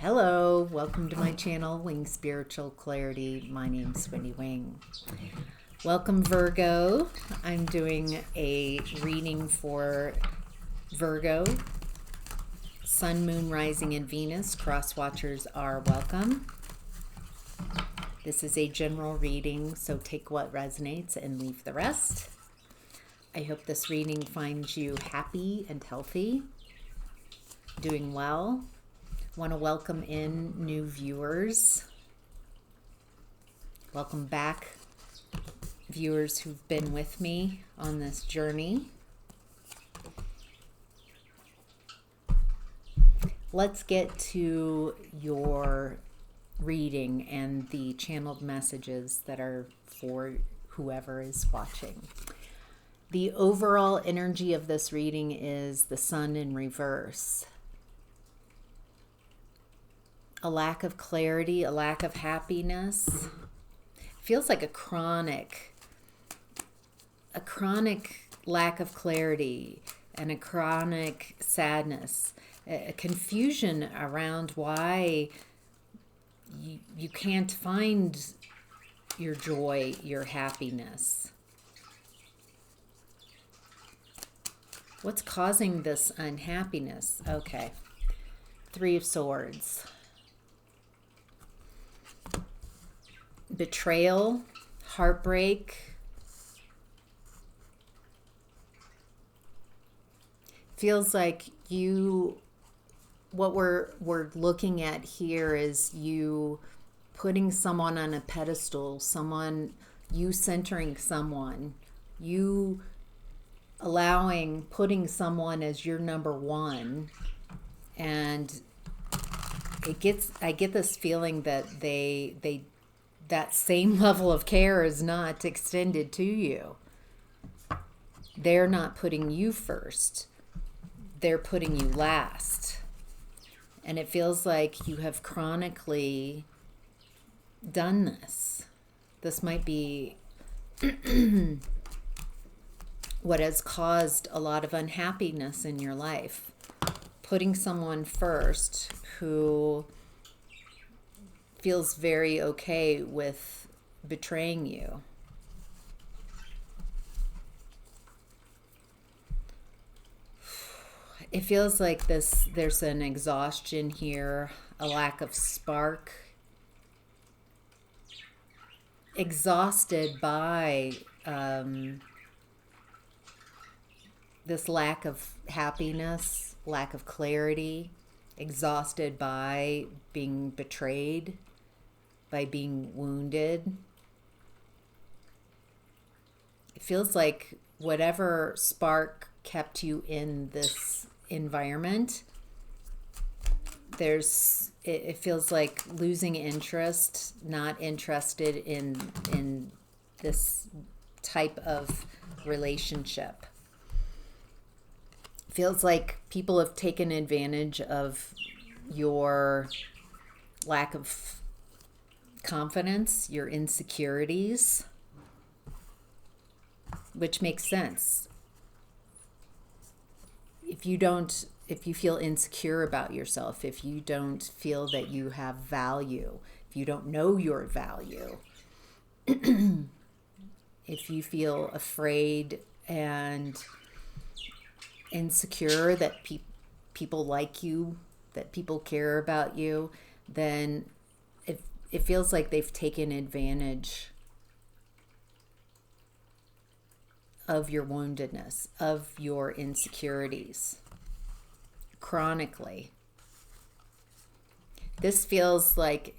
Hello, welcome to my channel, Wing Spiritual Clarity. My name's Wendy Wing. Welcome, Virgo. I'm doing a reading for Virgo, Sun, Moon, Rising, and Venus. Cross watchers are welcome. This is a general reading, so take what resonates and leave the rest. I hope this reading finds you happy and healthy, doing well. Want to welcome in new viewers. Welcome back, viewers who've been with me on this journey. Let's get to your reading and the channeled messages that are for whoever is watching. The overall energy of this reading is the Sun in reverse. A lack of clarity, a lack of happiness. Feels like a chronic lack of clarity and a chronic sadness, a confusion around why you can't find your joy, your happiness. What's causing this unhappiness? Okay. Three of Swords. Betrayal, heartbreak. Feels like what we're looking at here is you putting someone on a pedestal, you centering someone, you putting someone as your number one, and I get this feeling that that same level of care is not extended to you. They're not putting you first. They're putting you last. And it feels like you have chronically done this. This might be what has caused a lot of unhappiness in your life. Putting someone first who feels very okay with betraying you. It feels like there's an exhaustion here, a lack of spark. Exhausted by this lack of happiness, lack of clarity. Exhausted by being betrayed, by being wounded. It feels like whatever spark kept you in this environment, it feels like losing interest, not interested in this type of relationship. Feels like people have taken advantage of your lack of confidence, your insecurities, which makes sense. If you feel insecure about yourself, if you don't feel that you have value, if you don't know your value, if you feel afraid and insecure that people like you, that people care about you, then it feels like they've taken advantage of your woundedness, of your insecurities, chronically. This feels like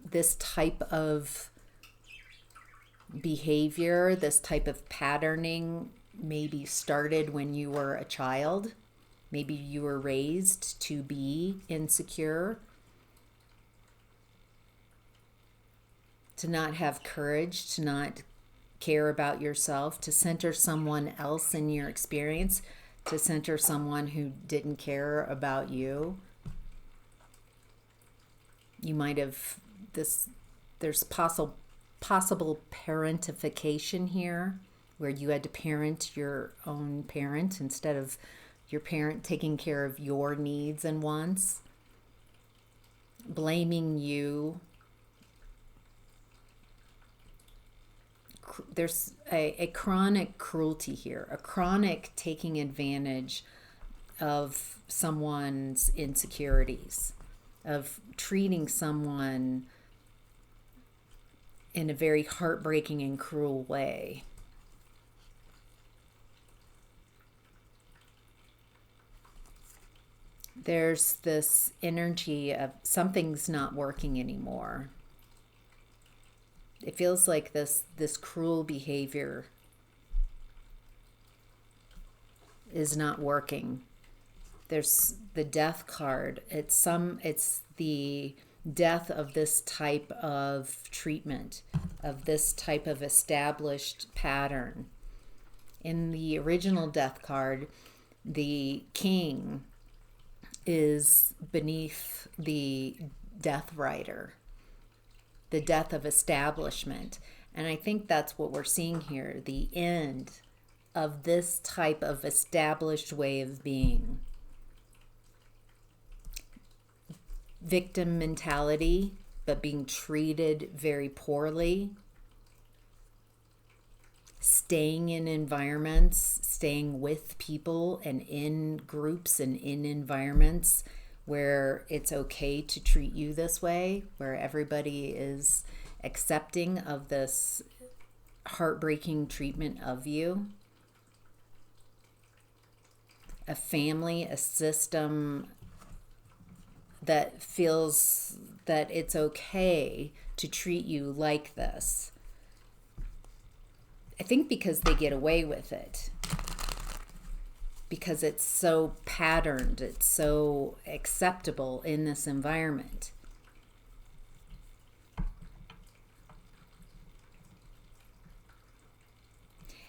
this type of behavior, this type of patterning maybe started when you were a child. Maybe you were raised to be insecure, to not have courage, to not care about yourself, to center someone else in your experience, to center someone who didn't care about you. You might have there's possible parentification here, where you had to parent your own parent instead of your parent taking care of your needs and wants. blaming you. There's a chronic cruelty here, a chronic taking advantage of someone's insecurities, of treating someone in a very heartbreaking and cruel way. There's this energy of something's not working anymore. It feels like this cruel behavior is not working. There's the death card. It's the death of this type of treatment, of this type of established pattern. In the original death card, the king is beneath the death rider, the death of establishment. And I think that's what we're seeing here, the end of this type of established way of being. Victim mentality, but being treated very poorly. Staying in environments, staying with people and in groups and in environments where it's okay to treat you this way, where everybody is accepting of this heartbreaking treatment of you. A family, a system that feels that it's okay to treat you like this. I think because they get away with it. Because it's so patterned, it's so acceptable in this environment.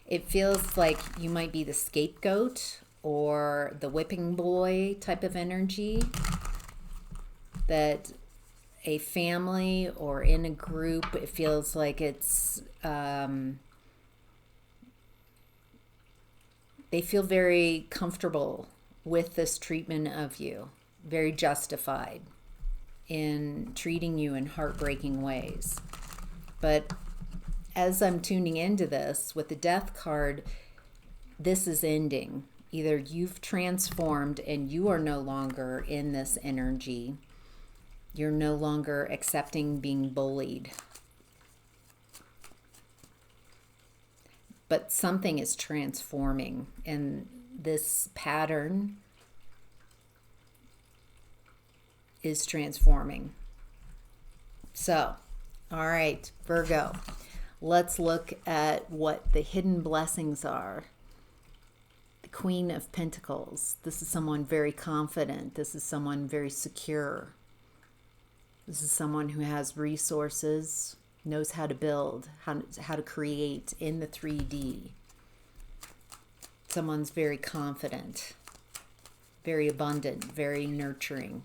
It feels like you might be the scapegoat or the whipping boy type of energy. That a family or in a group, it feels like it's they feel very comfortable with this treatment of you, very justified in treating you in heartbreaking ways. But as I'm tuning into this with the death card, this is ending. Either you've transformed and you are no longer in this energy. You're no longer accepting being bullied. But something is transforming, and this pattern is transforming. So, all right, Virgo, let's look at what the hidden blessings are. The Queen of Pentacles. This is someone very confident. This is someone very secure. This is someone who has resources, knows how to build, how to create in the 3D. Someone's very confident, very abundant, very nurturing,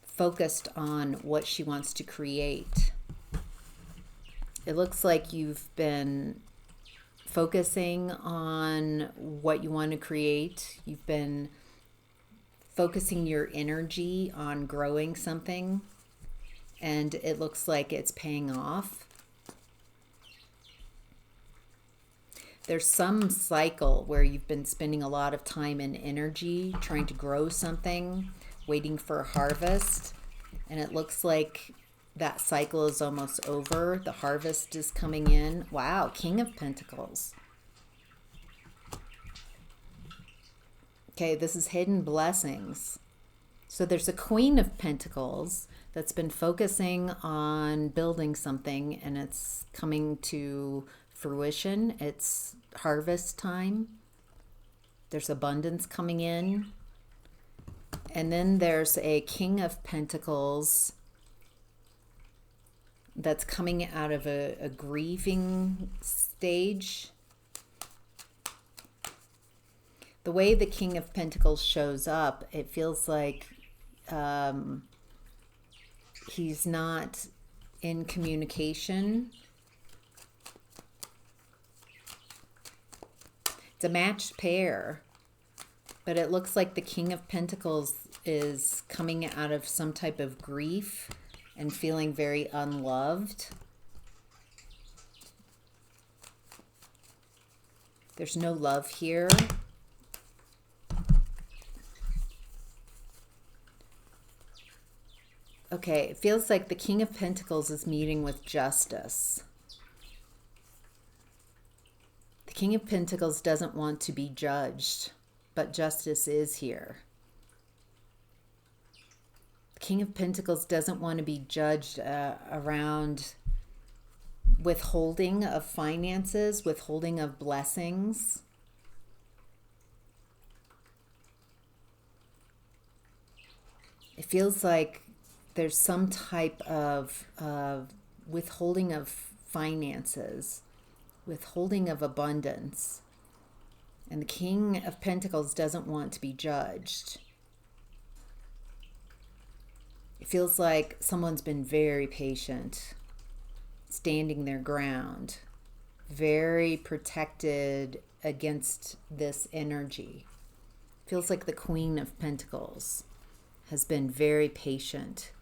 focused on what she wants to create. It looks like you've been focusing on what you want to create. You've been focusing your energy on growing something. And it looks like it's paying off. There's some cycle where you've been spending a lot of time and energy trying to grow something, waiting for a harvest. And it looks like that cycle is almost over. The harvest is coming in. Wow, King of Pentacles. Okay, this is hidden blessings. So there's a Queen of Pentacles that's been focusing on building something, and it's coming to fruition. It's harvest time. There's abundance coming in. And then there's a King of Pentacles that's coming out of a grieving stage. The way the King of Pentacles shows up, it feels like he's not in communication. It's a matched pair, but it looks like the King of Pentacles is coming out of some type of grief and feeling very unloved. There's no love here. Okay, it feels like the King of Pentacles is meeting with justice. The King of Pentacles doesn't want to be judged, but justice is here. The King of Pentacles doesn't want to be judged around withholding of finances, withholding of blessings. It feels like there's some type of withholding of finances, withholding of abundance. And the King of Pentacles doesn't want to be judged. It feels like someone's been very patient, standing their ground, very protected against this energy. Feels like the Queen of Pentacles has been very patient,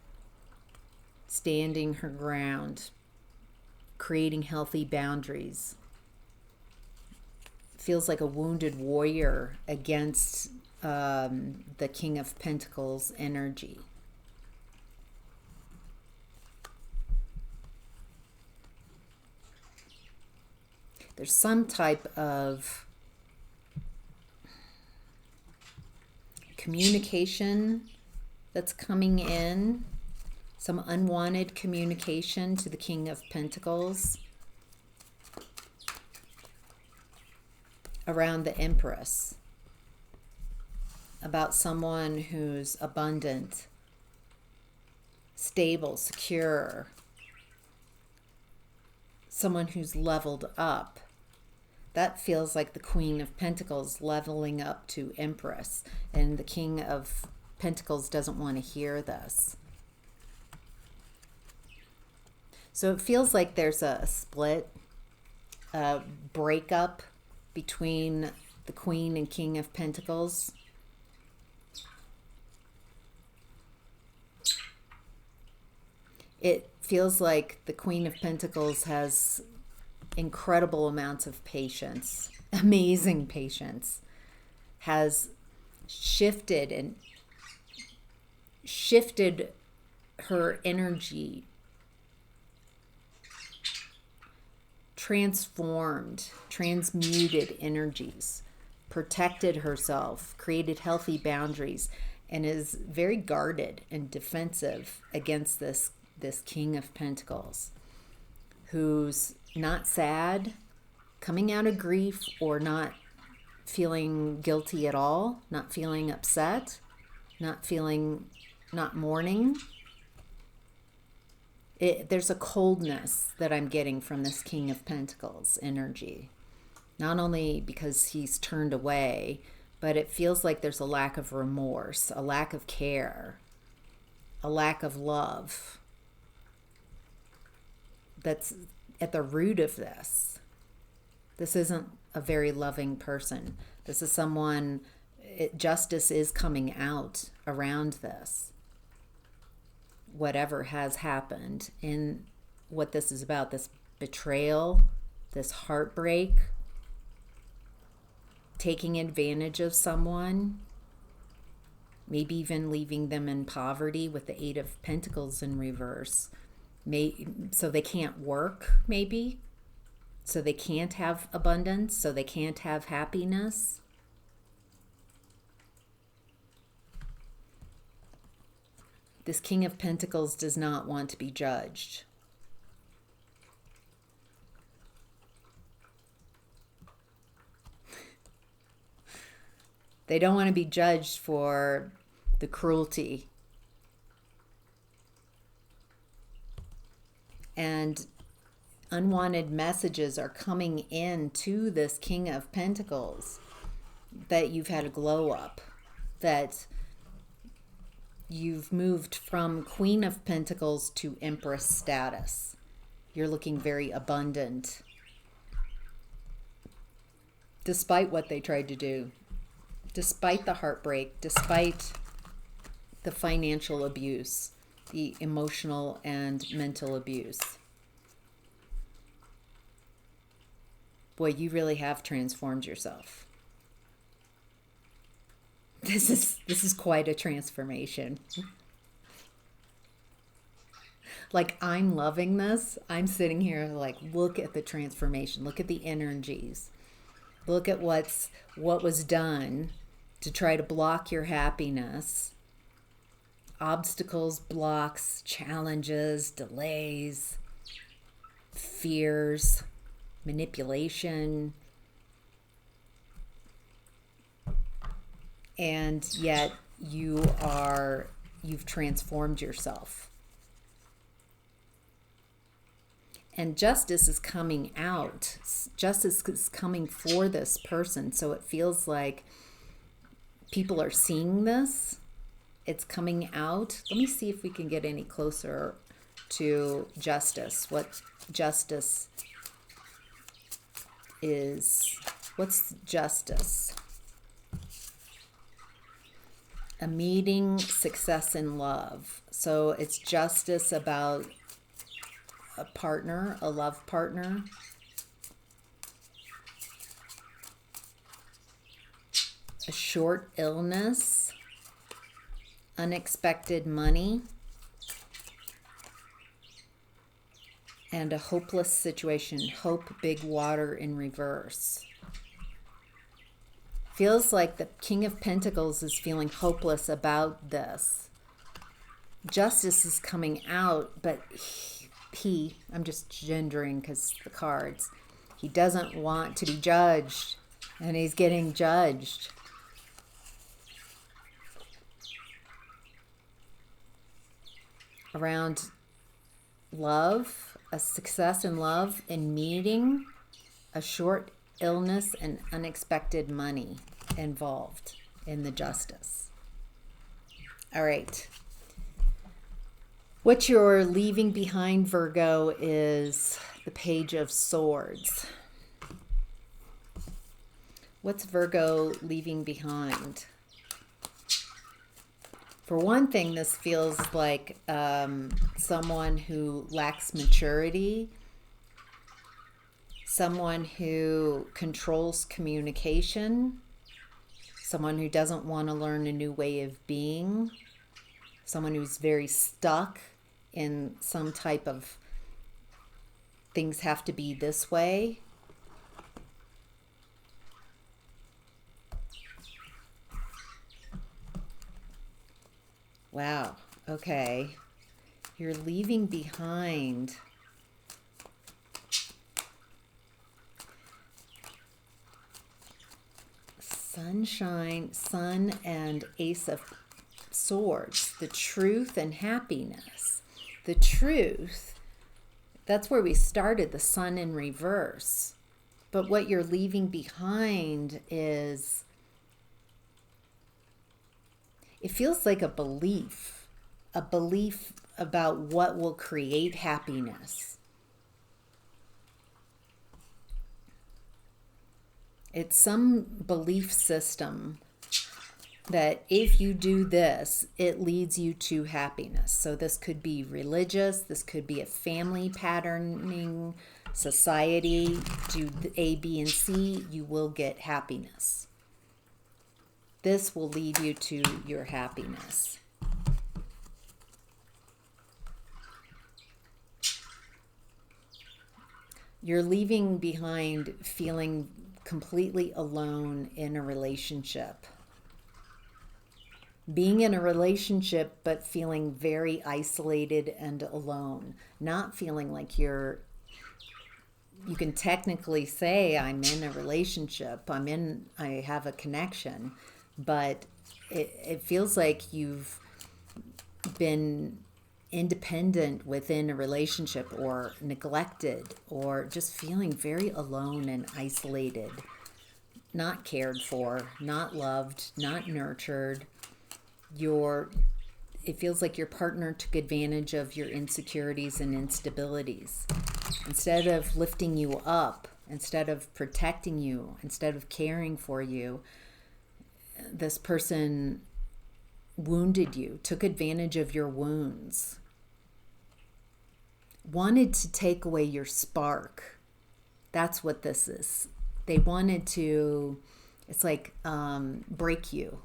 standing her ground, creating healthy boundaries. Feels like a wounded warrior against the King of Pentacles energy. There's some type of communication that's coming in, some unwanted communication to the King of Pentacles around the Empress, about someone who's abundant, stable, secure, someone who's leveled up. That feels like the Queen of Pentacles leveling up to Empress, and the King of Pentacles doesn't want to hear this. So it feels like there's a split, a breakup between the Queen and King of Pentacles. It feels like the Queen of Pentacles has incredible amounts of patience, amazing patience, has shifted her energy, transmuted energies, protected herself, created healthy boundaries, and is very guarded and defensive against this King of Pentacles, who's not sad, coming out of grief, or not feeling guilty at all, not feeling upset, not mourning. There's a coldness that I'm getting from this King of Pentacles energy. Not only because he's turned away, but it feels like there's a lack of remorse, a lack of care, a lack of love that's at the root of this. This isn't a very loving person. This is someone, justice is coming out around this. Whatever has happened, in what this is about, this betrayal, this heartbreak, taking advantage of someone, maybe even leaving them in poverty with the Eight of Pentacles in reverse. So they can't work, maybe. So they can't have abundance. So they can't have happiness. This King of Pentacles does not want to be judged. They don't want to be judged for the cruelty. And unwanted messages are coming in to this King of Pentacles that you've had a glow up, that you've moved from Queen of Pentacles to Empress status. You're looking very abundant, despite what they tried to do, despite the heartbreak, despite the financial abuse, the emotional and mental abuse. Boy, you really have transformed yourself. This is quite a transformation. Like, I'm loving this. I'm sitting here like, look at the transformation. Look at the energies. Look at what was done to try to block your happiness. Obstacles, blocks, challenges, delays, fears, manipulation. And yet you've transformed yourself. And justice is coming out. Justice is coming for this person. So it feels like people are seeing this. It's coming out. Let me see if we can get any closer to justice. What justice is. What's justice? A meeting, success, and love. So it's justice about a partner, a love partner. A short illness. Unexpected money. And a hopeless situation. Hope, big water in reverse. Feels like the King of Pentacles is feeling hopeless about this. Justice is coming out, but I'm just gendering because the cards, he doesn't want to be judged, and he's getting judged. Around love, a success in love, in meeting, a short illness, and unexpected money involved in the justice. All right. What you're leaving behind, Virgo, is the Page of Swords. What's Virgo leaving behind? For one thing, this feels like someone who lacks maturity, someone who controls communication, someone who doesn't want to learn a new way of being, someone who's very stuck in some type of things have to be this way. Wow. Okay. You're leaving behind sunshine, sun, and Ace of Swords. The truth and happiness. The truth, that's where we started, the sun in reverse. But what you're leaving behind is, it feels like a belief about what will create happiness. It's some belief system that if you do this, it leads you to happiness. So this could be religious, this could be a family patterning, society, do A, B, and C, you will get happiness. This will lead you to your happiness. You're leaving behind feeling completely alone in a relationship. Being in a relationship but feeling very isolated and alone. Not feeling like you can technically say, I'm in a relationship, I have a connection, but it feels like you've been independent within a relationship, or neglected, or just feeling very alone and isolated, not cared for, not loved, not nurtured. It feels like your partner took advantage of your insecurities and instabilities. Instead of lifting you up, instead of protecting you, instead of caring for you, this person wounded you, took advantage of your wounds, wanted to take away your spark. That's what this is. They wanted to, it's like break you,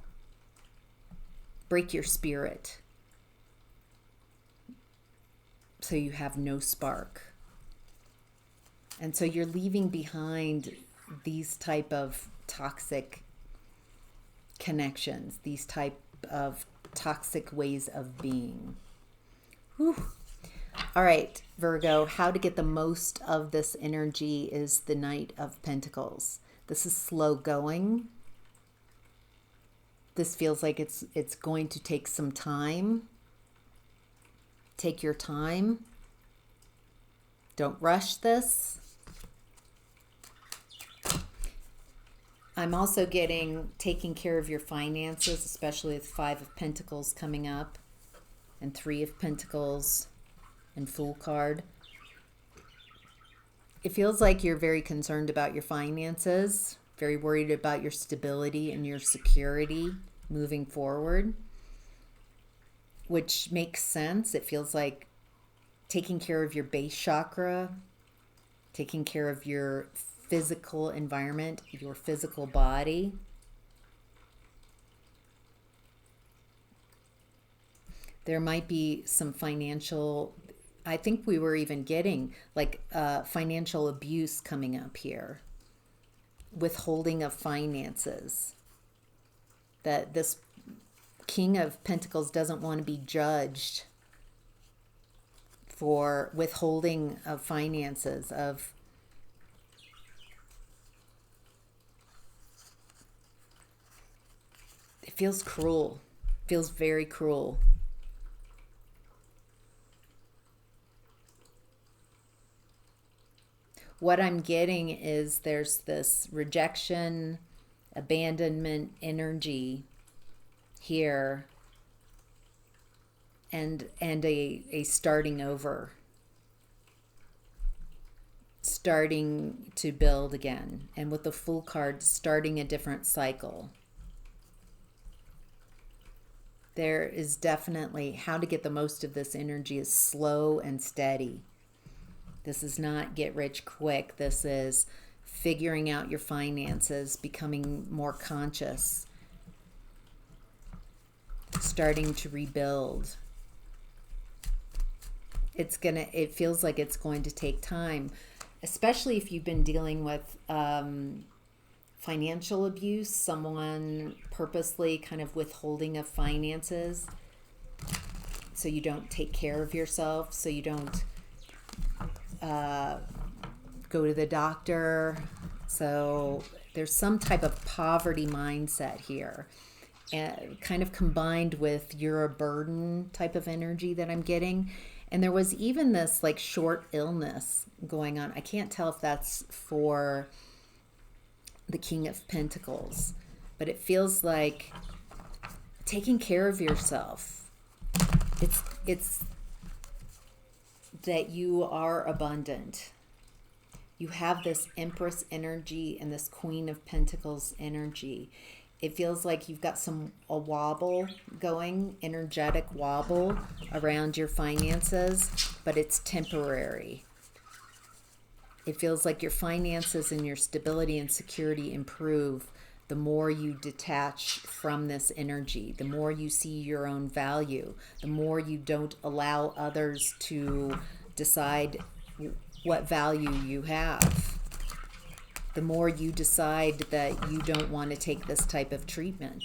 break your spirit, so you have no spark. And so you're leaving behind these type of toxic connections, these type of toxic ways of being. Whew. All right, Virgo, how to get the most of this energy is the Knight of Pentacles. This is slow going. This feels like it's going to take some time. Take your time. Don't rush this. I'm also getting taking care of your finances, especially with 5 of Pentacles coming up and 3 of Pentacles and Fool card. It feels like you're very concerned about your finances, very worried about your stability and your security moving forward, which makes sense. It feels like taking care of your base chakra, taking care of your physical environment, your physical body. There might be some financial, I think we were even getting like financial abuse coming up here, withholding of finances. That this King of Pentacles doesn't want to be judged for withholding of finances, of it feels cruel, feels very cruel. What I'm getting is there's this rejection, abandonment energy here, and a starting over, starting to build again, and with the Fool card, starting a different cycle. There is definitely how to get the most of this energy is slow and steady. This is not get rich quick. This is figuring out your finances, becoming more conscious, starting to rebuild. It feels like it's going to take time, especially if you've been dealing with financial abuse, someone purposely kind of withholding of finances so you don't take care of yourself, so you don't go to the doctor. So there's some type of poverty mindset here, kind of combined with you're a burden type of energy that I'm getting. And there was even this like short illness going on. I can't tell if that's for the King of Pentacles, but it feels like taking care of yourself. It's that you are abundant. You have this Empress energy and this Queen of Pentacles energy. It feels like you've got a wobble going, energetic wobble around your finances, but it's temporary. It feels like your finances and your stability and security improve the more you detach from this energy, the more you see your own value, the more you don't allow others to decide what value you have, the more you decide that you don't want to take this type of treatment,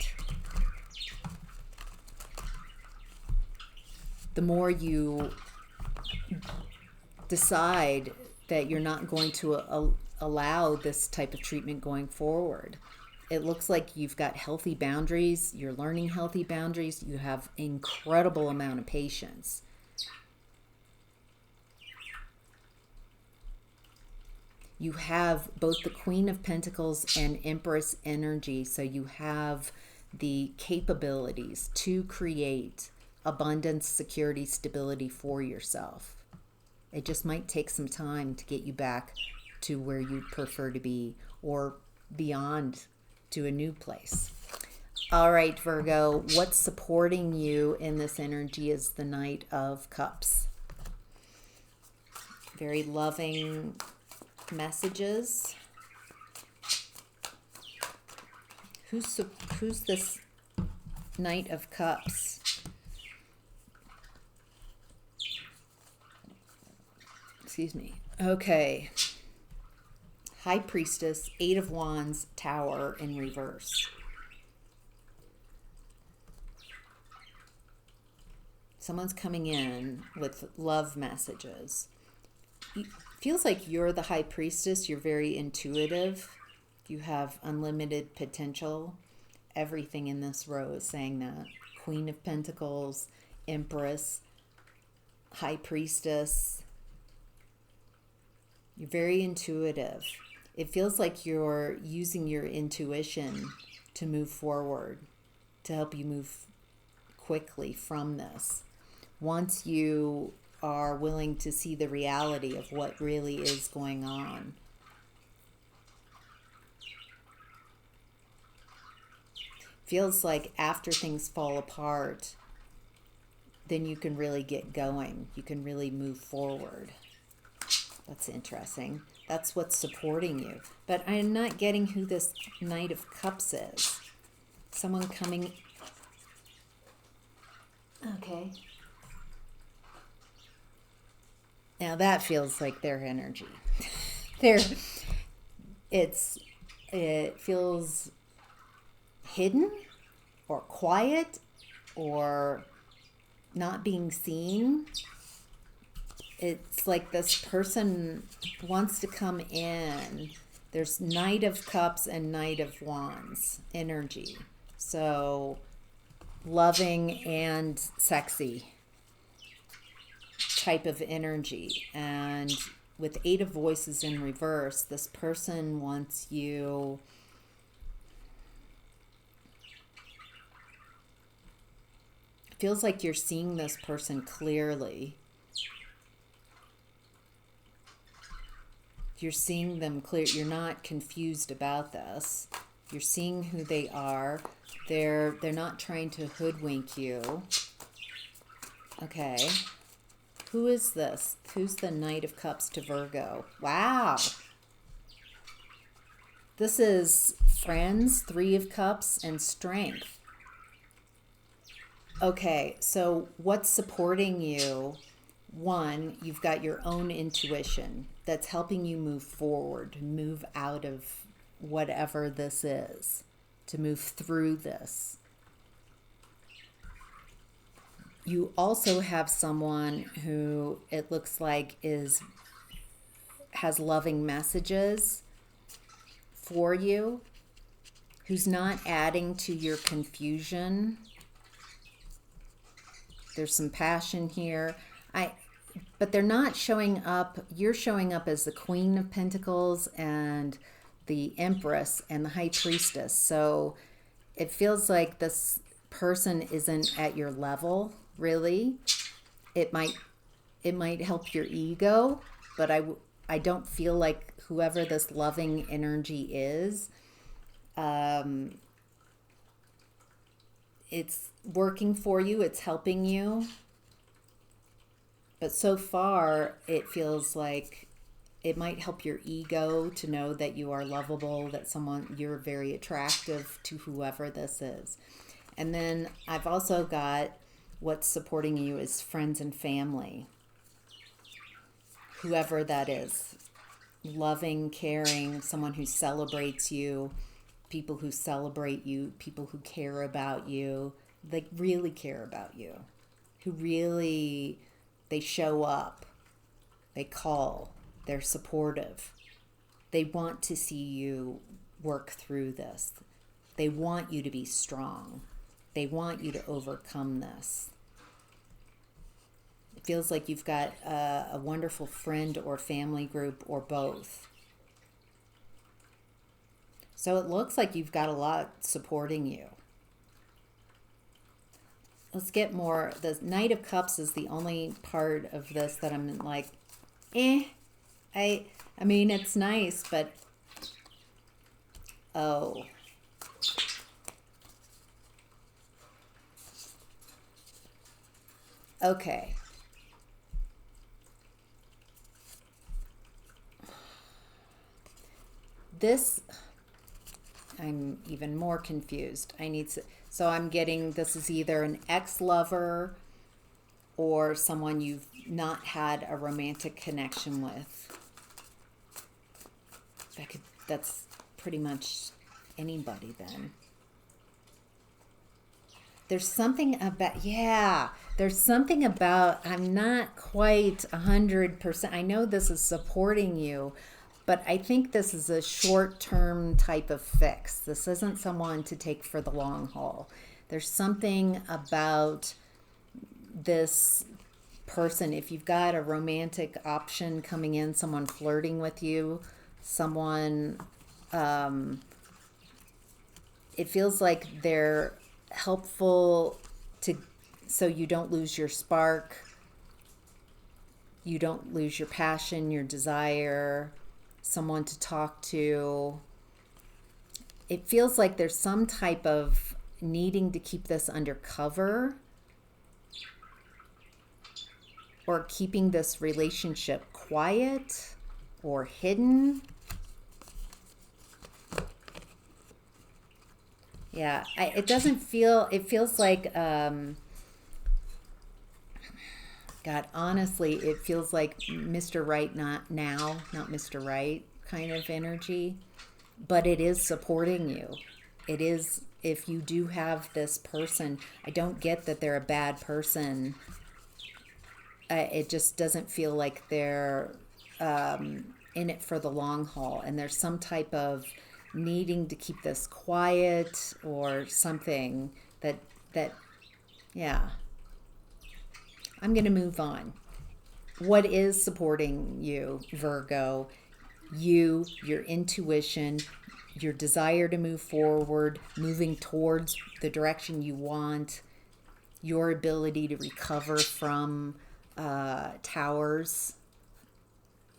the more you decide that you're not going to allow this type of treatment going forward. It looks like you've got healthy boundaries, you're learning healthy boundaries, you have incredible amount of patience. You have both the Queen of Pentacles and Empress energy, so you have the capabilities to create abundance, security, stability for yourself. It just might take some time to get you back to where you'd prefer to be, or beyond to a new place. All right, Virgo, what's supporting you in this energy is the Knight of Cups. Very loving messages. Who's this Knight of Cups? Excuse me. Okay. High Priestess, Eight of Wands, Tower in reverse. Someone's coming in with love messages. It feels like you're the High Priestess. You're very intuitive. You have unlimited potential. Everything in this row is saying that. Queen of Pentacles, Empress, High Priestess. You're very intuitive. It feels like you're using your intuition to move forward, to help you move quickly from this. Once you are willing to see the reality of what really is going on. Feels like after things fall apart, then you can really get going. You can really move forward. That's interesting. That's what's supporting you. But I'm not getting who this Knight of Cups is. Someone coming... Okay. Now that feels like their energy. It feels hidden or quiet or not being seen. It's like this person wants to come in. There's Knight of Cups and Knight of Wands energy. So loving and sexy type of energy. And with Eight of Voices in reverse, this person wants you... Feels like you're seeing this person clearly. You're seeing them clear. You're not confused about this. You're seeing who they are. They're not trying to hoodwink you. Okay. Who is this? Who's the Knight of Cups to Virgo? Wow. This is friends, Three of Cups, and strength. Okay, so what's supporting you? One, you've got your own intuition that's helping you move forward, move out of whatever this is, to move through this. You also have someone who it looks like has loving messages for you, who's not adding to your confusion. There's some passion here. But they're not showing up. You're showing up as the Queen of Pentacles and the Empress and the High Priestess. So it feels like this person isn't at your level, really. It might help your ego, but I don't feel like whoever this loving energy is, it's working for you, it's helping you. But so far, it feels like it might help your ego to know that you are lovable, that you're very attractive to whoever this is. And then I've also got what's supporting you is friends and family. Whoever that is. Loving, caring, someone who celebrates you, people who celebrate you, people who care about you, they really care about you, who really... They show up, they call, they're supportive. They want to see you work through this. They want you to be strong. They want you to overcome this. It feels like you've got a wonderful friend or family group or both. So it looks like you've got a lot supporting you. Let's get more. The Knight of Cups is the only part of this that I'm like, I mean, it's nice, but, oh. Okay. This, I'm even more confused. So I'm getting this is either an ex-lover or someone you've not had a romantic connection with. That's pretty much anybody then. There's something about, I'm not quite 100%. I know this is supporting you, but I think this is a short-term type of fix. This isn't someone to take for the long haul. There's something about this person, if you've got a romantic option coming in, someone flirting with you, someone, it feels like they're helpful so you don't lose your spark, you don't lose your passion, your desire, someone to talk to. It feels like there's some type of needing to keep this undercover or keeping this relationship quiet or hidden. Yeah, it feels like, God, honestly, it feels like Mr. Right not Mr. Right kind of energy, but it is supporting you. It is, if you do have this person, I don't get that they're a bad person. It just doesn't feel like they're in it for the long haul, and there's some type of needing to keep this quiet or something that yeah. I'm going to move on. What is supporting you, Virgo? Your intuition, your desire to move forward, moving towards the direction you want, your ability to recover from towers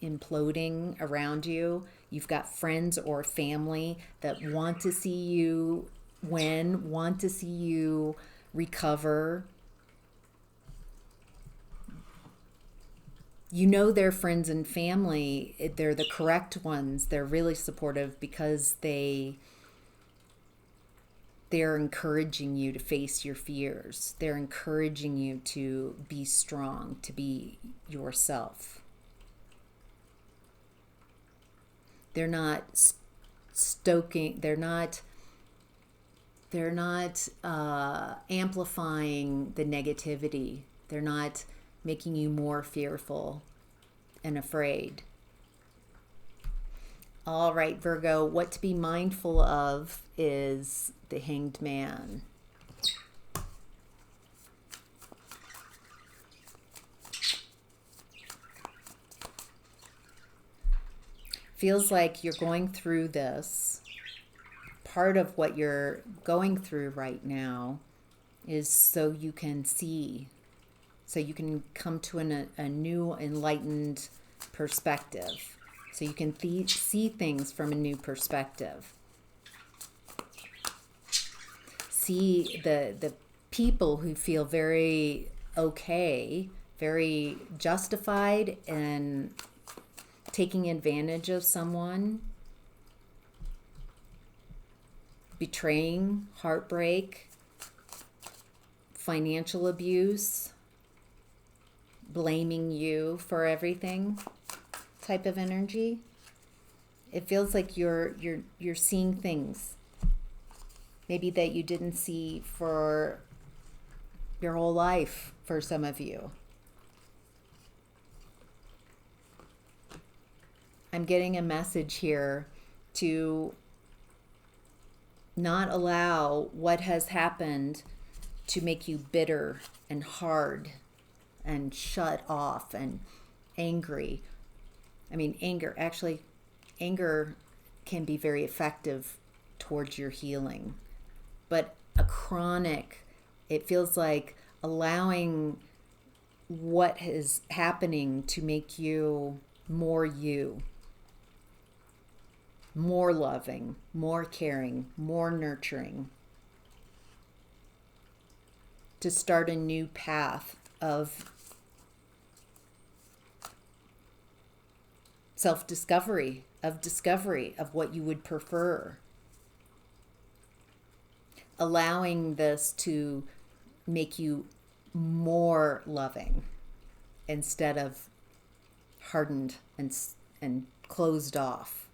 imploding around you. You've got friends or family that want to see you win, want to see you recover. You know they're friends and family. They're the correct ones. They're really supportive because they're encouraging you to face your fears. They're encouraging you to be strong, to be yourself. They're not stoking, they're not amplifying the negativity. They're not making you more fearful and afraid. All right, Virgo, what to be mindful of is the Hanged Man. Feels like you're going through this. Part of what you're going through right now is so you can see, so you can come to a new enlightened perspective, so you can see things from a new perspective. See the people who feel very okay, very justified in taking advantage of someone, betraying, heartbreak, financial abuse, blaming you for everything type of energy. It feels like you're seeing things maybe that you didn't see for your whole life for some of you. I'm getting a message here to not allow what has happened to make you bitter and hard and shut off and angry. I mean, anger can be very effective towards your healing. But it feels like allowing what is happening to make you, more loving, more caring, more nurturing, to start a new path of self-discovery, of discovery of what you would prefer. Allowing this to make you more loving instead of hardened and closed off.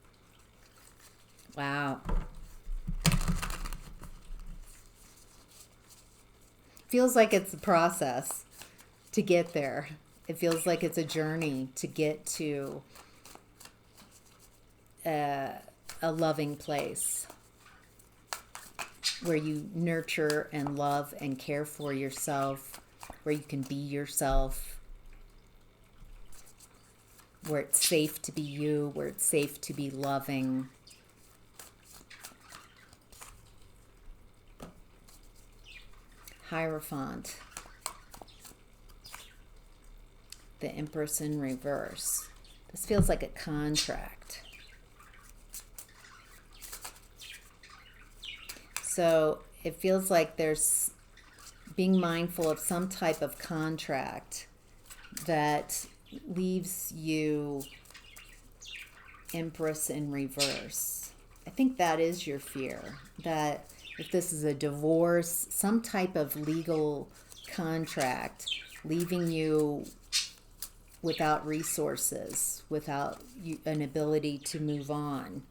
Wow. Feels like it's a process to get there. It feels like it's a journey to get to a loving place where you nurture and love and care for yourself, where you can be yourself, where it's safe to be you, where it's safe to be loving. Hierophant. The Empress in reverse. This feels like a contract. So it feels like there's being mindful of some type of contract that leaves you Empress in reverse. I think that is your fear, that if this is a divorce, some type of legal contract leaving you without resources, without an ability to move on.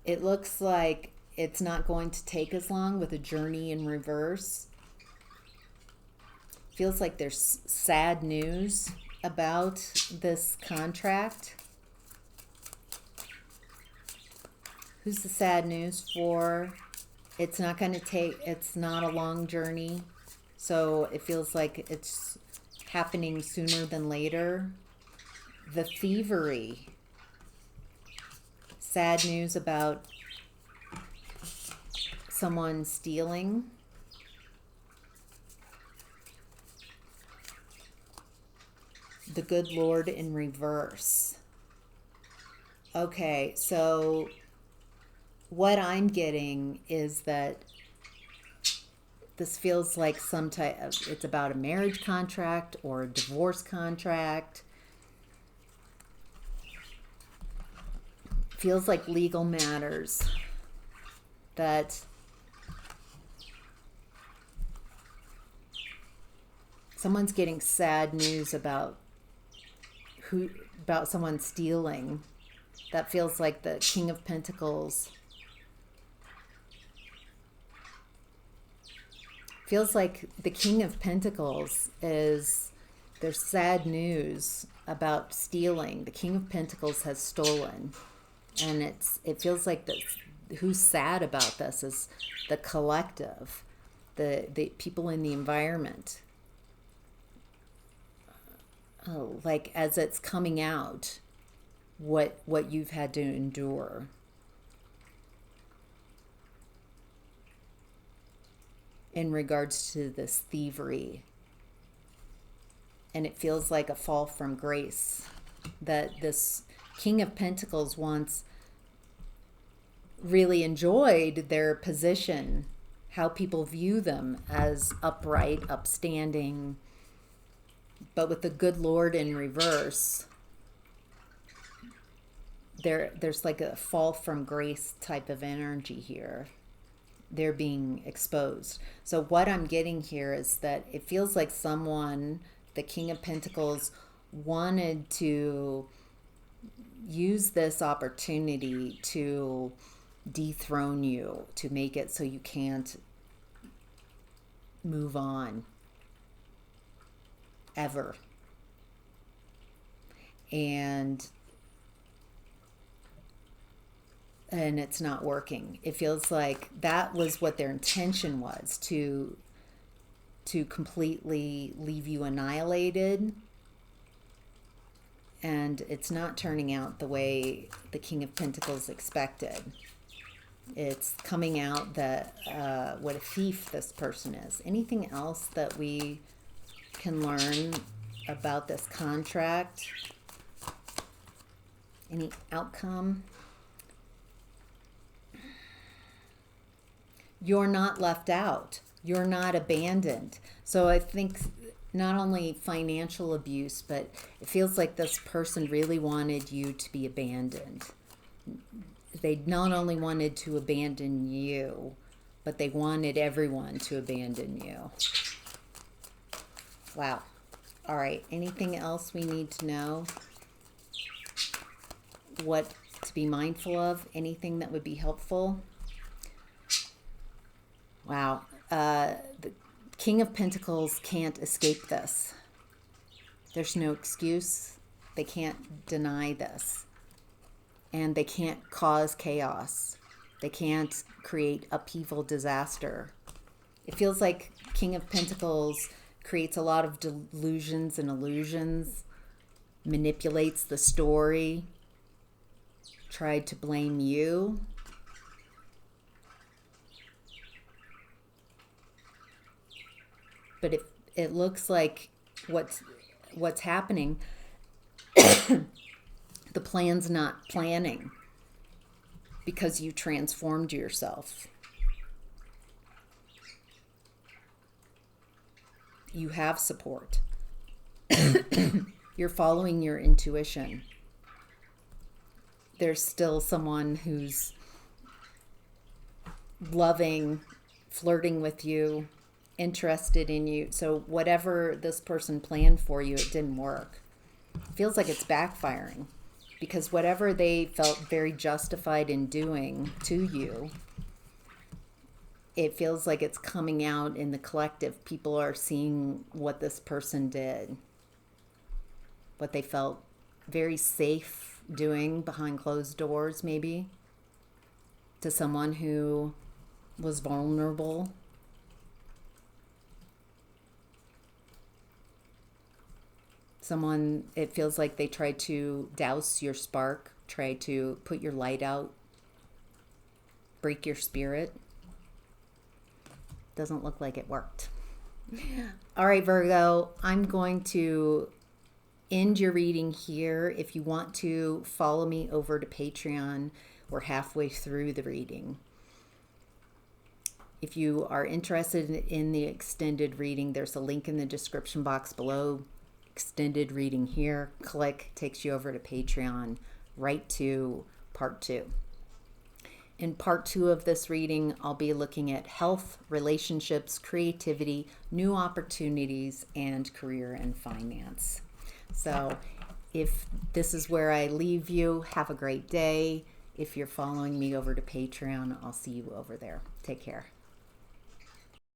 It looks like it's not going to take as long with a journey in reverse. Feels like there's sad news about this contract. Who's the sad news for? It's not going to take, it's not a long journey. So it feels like it's happening sooner than later. The thievery. Sad news about someone stealing. The Good Lord in reverse. Okay, so what I'm getting is that this feels like some type of, it's about a marriage contract or a divorce contract. Feels like legal matters, that someone's getting sad news about someone stealing. That feels like the King of Pentacles. Feels like the King of Pentacles is, there's sad news about stealing. The King of Pentacles has stolen. And it feels like this, who's sad about this is the collective, the people in the environment. Oh, like as it's coming out, what you've had to endure. In regards to this thievery. And it feels like a fall from grace, that this King of Pentacles once really enjoyed their position, how people view them as upright, upstanding. But with the Good Lord in reverse, there's like a fall from grace type of energy here. They're being exposed. So what I'm getting here is that it feels like someone, the King of Pentacles, wanted to use this opportunity to dethrone you, to make it so you can't move on ever. And it's not working. It feels like that was what their intention was, to completely leave you annihilated. And it's not turning out the way the King of Pentacles expected. It's coming out that what a thief this person is. Anything else that we can learn about this contract? Any outcome? You're not left out. You're not abandoned. So I think not only financial abuse, but it feels like this person really wanted you to be abandoned. They not only wanted to abandon you, but they wanted everyone to abandon you. Wow. All right. Anything else we need to know? What to be mindful of? Anything that would be helpful? Wow. The King of Pentacles can't escape this. There's no excuse. They can't deny this. And they can't cause chaos. They can't create upheaval, disaster. It feels like King of Pentacles creates a lot of delusions and illusions, manipulates the story, tried to blame you. But it looks like what's happening, the plan's not planning because you transformed yourself. You have support. You're following your intuition. There's still someone who's loving, flirting with you, interested in you. So whatever this person planned for you, it didn't work. It feels like it's backfiring because whatever they felt very justified in doing to you, it feels like it's coming out in the collective. People are seeing what this person did, what they felt very safe doing behind closed doors, maybe, to someone who was vulnerable. Someone, it feels like they tried to douse your spark, try to put your light out, break your spirit. Doesn't look like it worked. All right, Virgo, I'm going to end your reading here. If you want to follow me over to Patreon, we're halfway through the reading. If you are interested in the extended reading, there's a link in the description box below. Extended reading here. Click, takes you over to Patreon, right to part 2. In part 2 of this reading, I'll be looking at health, relationships, creativity, new opportunities, and career and finance. So if this is where I leave you, have a great day. If you're following me over to Patreon, I'll see you over there. Take care.